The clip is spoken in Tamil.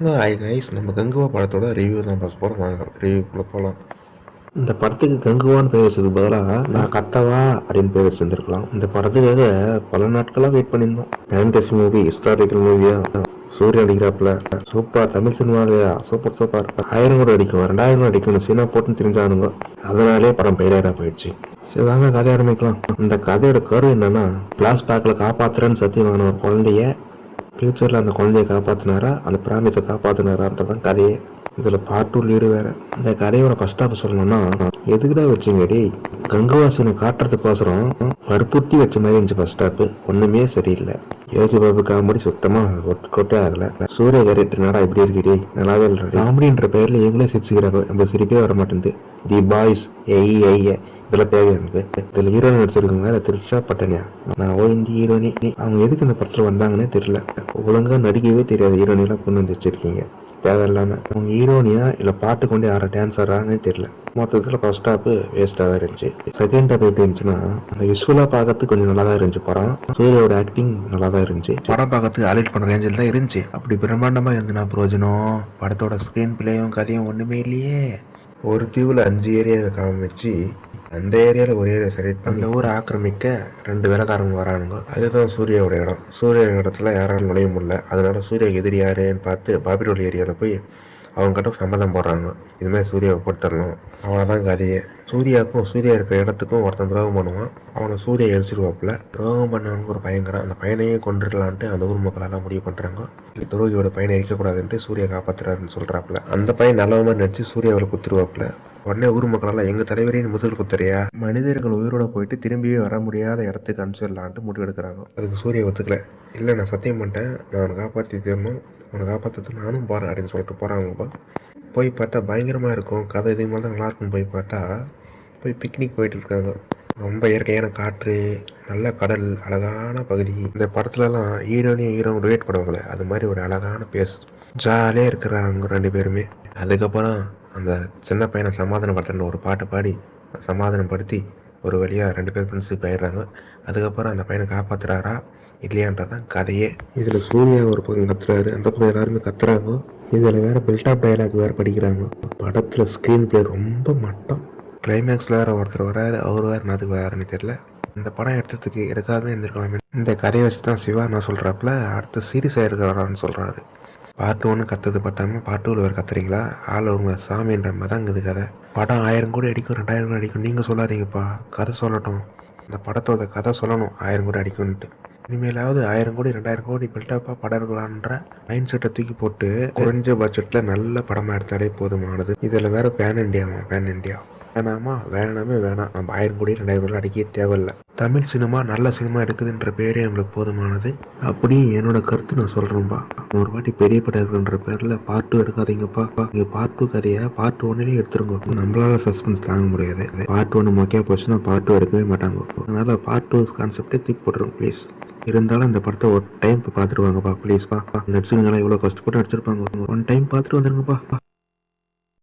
ஹாய் கைஸ், நம்ம கங்குவா படத்தோட ரிவ்யூ தான் பார்க்க போகிறோம். வாங்க ரிவ்யூக்குள்ளே போகலாம். இந்த படத்துக்கு கங்குவான்னு பேர் வச்சதுக்கு பதிலாக நான் கத்தவா அப்படின்னு பேர் வச்சுருந்துருக்கலாம். இந்த படத்துக்காக பல நாட்களாக வெயிட் பண்ணியிருந்தோம். ஃபேண்டசி மூவி, ஹிஸ்டாரிக்கல் மூவியா, சூரிய அடிக்கிறாப்புல சூப்பர், தமிழ் சினிமாலையா சூப்பர் சூப்பர், 1000 கூட அடிக்கும் 2000 அடிக்கும் சீனா போட்டுன்னு தெரிஞ்சானுங்க. அதனாலே படம் பெயராக போயிடுச்சு. சரி வாங்க கதை ஆரம்பிக்கலாம். இந்த கதையோட கரு என்னன்னா, கிளாஸ் பேக்கில் காப்பாத்துறேன்னு சத்தியமான ஒரு குழந்தைய ஃப்யூச்சரில் அந்த குழந்தைய காப்பாற்றினாரா, அந்த ப்ராமிஸை காப்பாற்றினாரான்றதான் கதையே. இதில் பார்ட் 2 லீடு வேறு. இந்த கதையோட ஃபர்ஸ்ட் ஹாஃப் சொல்லணும்னா, எதுக்குடா வச்சுங்க டே, கங்குவாசினை காட்டுறதுக்கோசரம் வற்புறுத்தி வச்ச மாதிரி இருந்துச்சு ஃபர்ஸ்ட் ஹாஃப். ஒன்றுமே சரியில்லை. யோகி பாபு காமெடி சுத்தமாக கொட்டே ஆகலை. சூரிய கேரக்டர் நாடா இப்படி இருக்குடே, நல்லாவே இல்லை. காமெடின்ற பேரில் எங்களே சிரிச்சுக்கிறாங்க, நம்ம சிரிப்பே வர மாட்டேங்குது. தி பாய்ஸ் ஐய இதெல்லாம் தேவையானது. இதில் ஹீரோயின் நடிச்சிருக்கவங்க வேற திருஷா பட்டனியா. நான் இந்த ஹீரோனி அவங்க எதுக்கு இந்த படத்தில் வந்தாங்கன்னே தெரியல. ஒழுங்காக நடிக்கவே தெரியாது ஹீரோனிலாம் கொண்டு வந்து வச்சிருக்கீங்க தேவையில்லாமல். அவங்க ஹீரோனியா இல்லை பாட்டு கொண்டு யாரை டான்ஸ் ஆடுறாங்கன்னே தெரியல. மொத்தத்தில் ஃபர்ஸ்ட் ஹாஃப் வேஸ்ட்டாக தான் இருந்துச்சு. செகண்ட் ஹாஃப் எப்படி இருந்துச்சுன்னா, அந்த யூஸ்ஃபுல்லாக பார்க்கறதுக்கு கொஞ்சம் நல்லா தான் இருந்துச்சு படம். சூரியோட ஆக்டிங் நல்லா தான் இருந்துச்சு. படம் பார்க்கறதுக்கு ஹைலைட் பண்ணுற ரேஞ்சில் தான் இருந்துச்சு. அப்படி பிரம்மாண்டமாக இருந்துனா பிரயோஜனம். படத்தோட ஸ்க்ரீன் பிளேயும் கதையும் ஒன்றுமே இல்லையே. ஒரு தீவில் 5 ஏரியாவை காமிச்சு அந்த ஏரியாவில் ஒரு ஏரியா செலக்ட் பண்ணி ஊரை ஆக்கிரமிக்க 2 வேலைக்காரங்க வரானுங்க. அதுதான் சூர்யாவோட இடம். சூரிய இடத்துல யாராலும் நுழைய முடியல. அதனால சூர்யாவுக்கு எதிரி யாருன்னு பார்த்து பாபிரோல் ஏரியாவில் போய் அவங்க கிட்ட சம்மதம் போடுறாங்க. இதுமாதிரி சூர்யாவை போட்டுடணும். அவ்வளோதான் கதையே. சூர்யாவுக்கும் சூர்யா இருக்கிற இடத்துக்கும் ஒருத்தன் துரோகம் பண்ணுவான். அவனை சூர்யா எரிச்சிருவாப்புல. துரோகம் பண்ணவனுக்கு ஒரு பையங்கிறான். அந்த பையனையே கொண்டுடலான்ட்டு அந்த ஊர் மக்களெல்லாம் முடிவு பண்ணுறாங்க. துரோகியோட பையனை இருக்கக்கூடாதுன்ட்டு சூர்யா காப்பாற்றுறாருன்னு சொல்கிறாப்புல. அந்த பையன் நல்ல மாதிரி நடிச்சு சூர்யாவில் குத்துருவாப்புல. உடனே ஊர் மக்களெல்லாம் எங்கள் தலைவரின் முதல் குத்தரையா, மனிதர்கள் உயிரோட போயிட்டு திரும்பியே வர முடியாத இடத்துக்கு அனுப்பிச்சிடலான்ட்டு முடிவு எடுக்கிறாங்க. அதுக்கு சூர்யா ஒத்துக்கல. இல்லை நான் சத்தியம் பண்ணிட்டேன், நான் அவனை காப்பாற்றி தரணும், அவனை காப்பாற்றுறதுக்கு நானும் போகிறேன் அப்படின்னு சொல்லிட்டு போகிறாங்கப்பா. போய் பார்த்தா பயங்கரமாக இருக்கும். கதை இதுக்கு மேலே தான் நல்லாயிருக்கும். போய் பார்த்தா போய் பிக்னிக் போயிட்டு இருக்காங்க. ரொம்ப இயற்கையான காற்று, நல்ல கடல், அழகான பகுதி. இந்த படத்துலலாம் ஹீரோவும் டிவேட் பண்ணுவாங்களே, அது மாதிரி ஒரு அழகான பேஸ். ஜாலியாக இருக்கிறாங்க 2 பேருமே. அதுக்கப்புறம் அந்த சின்ன பையனை சமாதானப்படுத்துகிற ஒரு பாட்டை பாடி சமாதானப்படுத்தி ஒரு வழியாக 2 பேர் ஃப்ரெண்ட்ஷிப் ஆயிடுறாங்க. அதுக்கப்புறம் அந்த பையனை காப்பாற்றுறாரா இல்லையான்றதான் கதையே. இதில் சூர்யா ஒரு பக்கம் கத்துறாரு, அந்த பக்கம் எல்லாருமே கத்துறாங்க. இதில் வேறு பில்டாப் டைலாக் வேறு படிக்கிறாங்க. படத்தில் ஸ்க்ரீன் பிளே ரொம்ப மட்டம். கிளைமேக்ஸில் வேறு ஒருத்தர் வராரு, அவர் வேறு நாதுக்கு வேறுன்னு தெரியல. இந்த படம் எடுத்ததுக்கு எடுக்காமே இருந்திருக்கலாமே. இந்த கதையை வச்சு தான் சிவா நான் சொல்கிறாப்புல அடுத்த சீரியஸாக எடுக்கிறாரான்னு சொல்கிறாரு. பார்ட் 1 கத்தது பார்த்தாம பார்ட் 2 வேறு கத்துறீங்களா? ஆள் உங்க சாமின்ற மாதிரி தான் இருக்குது கதை. படம் 1000 கோடி அடிக்கும் 2000 கோடி அடிக்கும் நீங்கள் சொல்லாதீங்கப்பா, கதை சொல்லட்டும். இந்த படத்தோட கதை சொல்லணும் 1000 கோடி அடிக்கும்ன்ட்டு. இனிமேலாவது 1000 கோடி 2000 கோடி பில்டப்பாக படம் இருக்கலான்ற மைண்ட் செட்டை தூக்கி போட்டு குறைஞ்ச பட்ஜெட்டில் நல்ல படமாக எடுத்தாலே போதுமானது. இதில் வேறு பேன் இண்டியா வேணாமா? வேணாமே வேணாம். நம்ம 1000 கோடி 2000 கோடி அடிக்கவே தேவையில்லை. தமிழ் சினிமா நல்ல சினிமா எடுக்குதுன்ற பேரே நம்மளுக்கு போதுமானது. அப்படி என்னோட கருத்து நான் சொல்கிறேன்ப்பா. ஒரு வாட்டி பெரிய படம் இருக்குன்ற பேரில் பார்ட் 2 எடுக்காதீங்கப்பா. இங்கே பார்ட் 2 கதையை பார்ட் 1 எடுத்துருங்க. நம்மளால சஸ்பென்ஸ் தாங்க முடியாது. பார்ட் 1 மொக்கையாக போச்சுன்னா பார்ட் 2 எடுக்கவே மாட்டாங்க. அதனால பார்ட் 2 கான்செப்டே தூக்கி போட்டுருங்க ப்ளீஸ். இருந்தாலும் இந்த படத்தை ஒரு டைம் பார்த்துருவாங்கப்பா ப்ளீஸ்ப்பா. நடிச்சுங்களாம் இவ்வளோ கஷ்டப்பட்டு நடிச்சிருப்பாங்க. 1 டைம் பார்த்துட்டு வந்துருங்கப்பா.